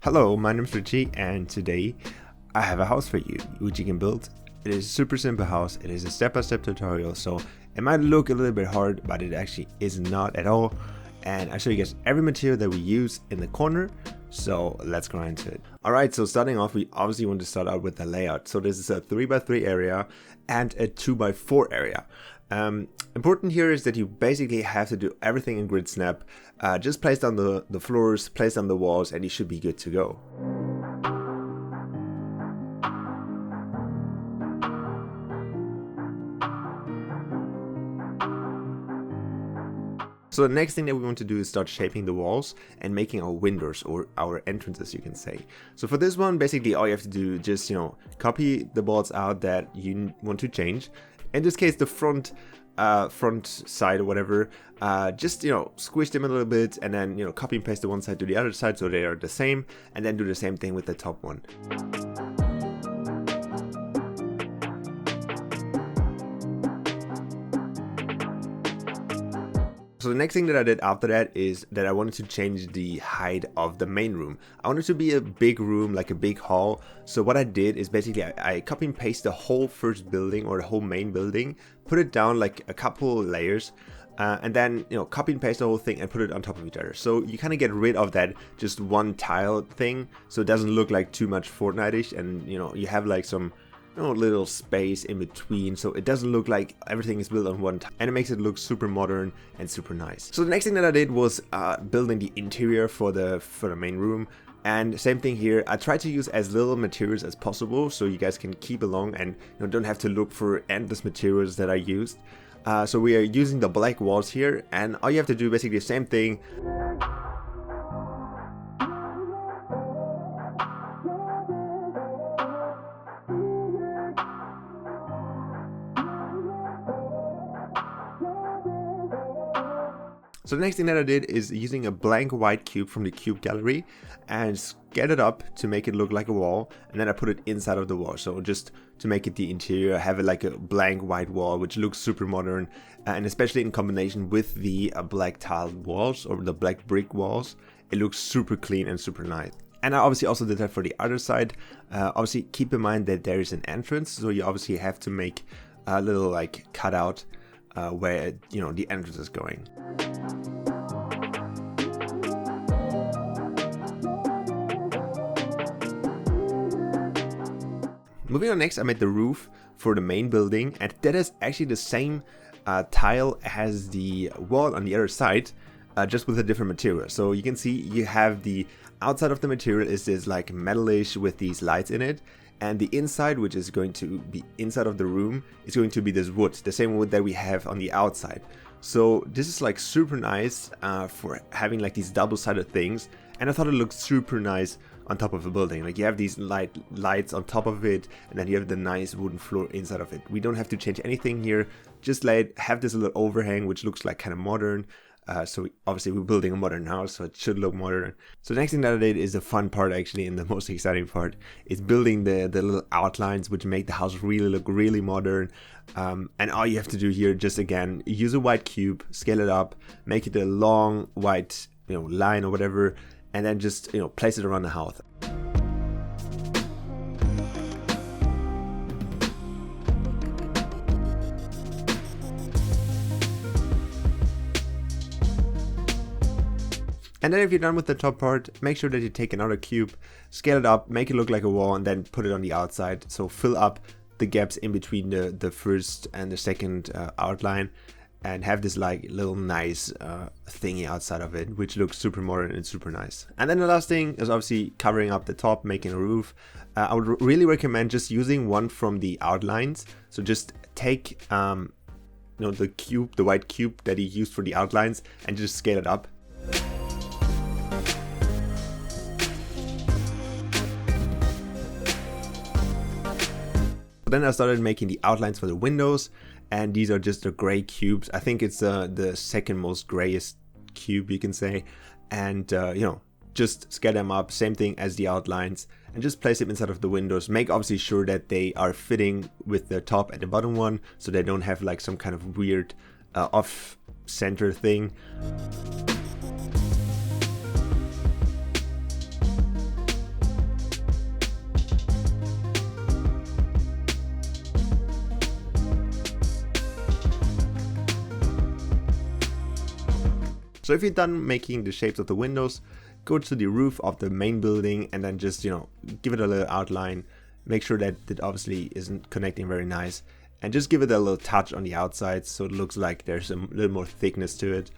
Hello, my name is Richie, and today I have a house for you which you can build. It is a super simple house. It is a step-by-step tutorial, so it might look a little bit hard, but it actually is not at all. And I show you guys every material that we use in the corner, so let's go into it. Alright, so starting off, we obviously want to start out with the layout. So this is a 3x3 area and a 2x4 area. Important here is that you basically have to do everything in grid snap. Just place down the floors, place down the walls, and you should be good to go. So the next thing that we want to do is start shaping the walls and making our windows, or our entrances, you can say. So for this one, basically all you have to do is just, copy the boards out that you want to change. In this case, the front side or whatever, just squish them a little bit, and then copy and paste the one side to the other side so they are the same, and then do the same thing with the top one. So the next thing that I did after that is that I wanted to change the height of the main room. I wanted it to be a big room, like a big hall. So what I did is basically I copy and paste the whole first building, or the whole main building, put it down like a couple layers, and then copy and paste the whole thing and put it on top of each other. So you kind of get rid of that just one tile thing, so it doesn't look like too much Fortnite-ish, and you have like some little space in between, so it doesn't look like everything is built on one time, and it makes it look super modern and super nice. So the next thing that I did was building the interior for the main room, and same thing here. I tried to use as little materials as possible so you guys can keep along and don't have to look for endless materials that I used. So we are using the black walls here, and all you have to do basically the same thing. So the next thing that I did is using a blank white cube from the cube gallery and scaled it up to make it look like a wall, and then I put it inside of the wall. So just to make it the interior, I have it like a blank white wall, which looks super modern, and especially in combination with the black tiled walls, or the black brick walls, it looks super clean and super nice. And I obviously also did that for the other side. Obviously keep in mind that there is an entrance, so you obviously have to make a little like cutout where the entrance is going. Moving on, next I made the roof for the main building, and that is actually the same tile as the wall on the other side, just with a different material. So you can see you have the outside of the material is this like metalish with these lights in it, and the inside, which is going to be inside of the room, is going to be this wood, the same wood that we have on the outside. So this is like super nice for having like these double-sided things, and I thought it looked super nice on top of a building. Like you have these lights on top of it, and then you have the nice wooden floor inside of it. We don't have to change anything here, just have this little overhang which looks like kind of modern. So obviously we're building a modern house, so it should look modern. So the next thing that I did is the fun part actually, and the most exciting part, is building the little outlines which make the house really look really modern. And all you have to do here, just again, use a white cube, scale it up, make it a long white line or whatever, and then just place it around the house. And then if you're done with the top part, make sure that you take another cube, scale it up, make it look like a wall, and then put it on the outside. So fill up the gaps in between the first and the second outline, and have this like little nice thingy outside of it, which looks super modern and super nice. And then the last thing is obviously covering up the top, making a roof. I would really recommend just using one from the outlines. So just take the white cube that you used for the outlines, and just scale it up. Then I started making the outlines for the windows, and these are just the gray cubes. I think it's the second most grayest cube, you can say. And just scale them up, same thing as the outlines, and just place them inside of the windows. Make obviously sure that they are fitting with the top and the bottom one, so they don't have like some kind of weird off center thing. So if you're done making the shapes of the windows, go to the roof of the main building and then just, give it a little outline. Make sure that it obviously isn't connecting very nice, and just give it a little touch on the outside so it looks like there's a little more thickness to it.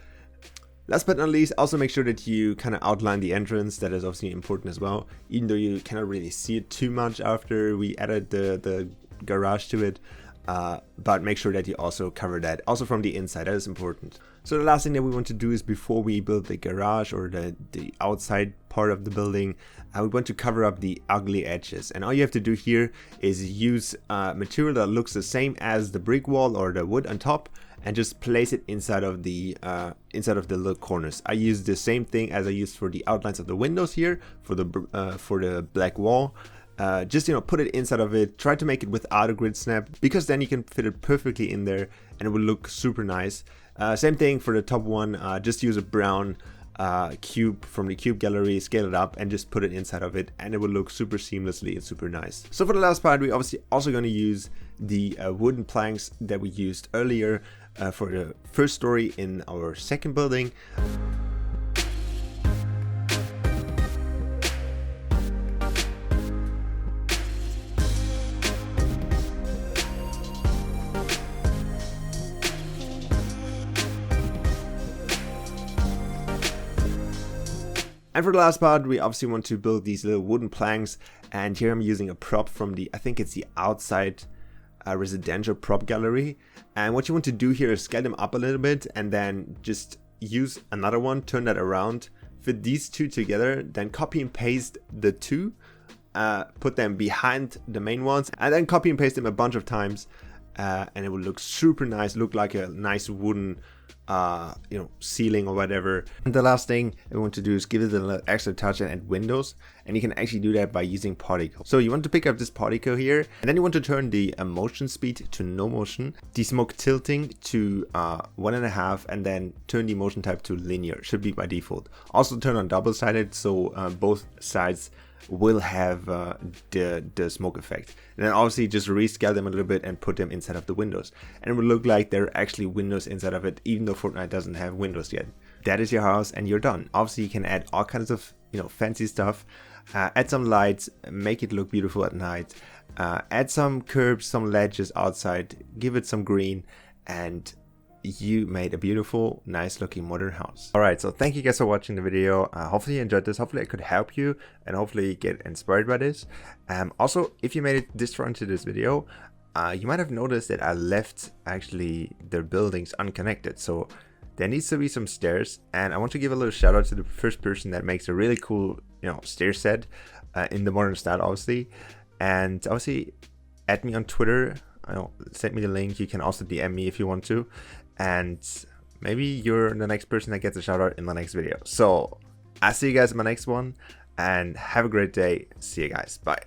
Last but not least, also make sure that you kind of outline the entrance. That is obviously important as well, even though you cannot really see it too much after we added the garage to it. But make sure that you also cover that also from the inside. That is important. So the last thing that we want to do is, before we build the garage or the outside part of the building, we want to cover up the ugly edges. And all you have to do here is use material that looks the same as the brick wall or the wood on top, and just place it inside of the little corners. I use the same thing as I used for the outlines of the windows here for the black wall. Just put it inside of it. Try to make it without a grid snap, because then you can fit it perfectly in there and it will look super nice. Same thing for the top one. Just use a brown cube from the cube gallery, scale it up and just put it inside of it, and it will look super seamlessly and super nice. So for the last part, we're obviously also going to use the wooden planks that we used earlier for the first story in our second building. And for the last part, we obviously want to build these little wooden planks, and here I'm using a prop from I think it's the outside residential prop gallery. And what you want to do here is scale them up a little bit and then just use another one, turn that around, fit these two together, then copy and paste the two, put them behind the main ones, and then copy and paste them a bunch of times, and it will look super nice, look like a nice wooden ceiling or whatever. And the last thing we want to do is give it a little extra touch and add windows, and you can actually do that by using particle. So you want to pick up this particle here, and then you want to turn the motion speed to no motion, the smoke tilting to 1.5, and then turn the motion type to linear. Should be by default. Also turn on double-sided, so both sides will have the smoke effect. And then obviously just rescale them a little bit and put them inside of the windows, and it will look like there are actually windows inside of it, even though Fortnite doesn't have windows yet. That is your house and you're done. Obviously you can add all kinds of fancy stuff, add some lights, make it look beautiful at night, add some curbs, some ledges outside, give it some green, and you made a beautiful, nice looking modern house. Alright, so thank you guys for watching the video. Hopefully you enjoyed this. Hopefully I could help you and hopefully get inspired by this. Also, if you made it this far into this video, you might have noticed that I left actually their buildings unconnected. So there needs to be some stairs, and I want to give a little shout out to the first person that makes a really cool stair set in the modern style, obviously. And obviously add me on Twitter, send me the link. You can also DM me if you want to, and maybe you're the next person that gets a shout out in the next video. So I'll see you guys in my next one, and have a great day. See you guys. Bye.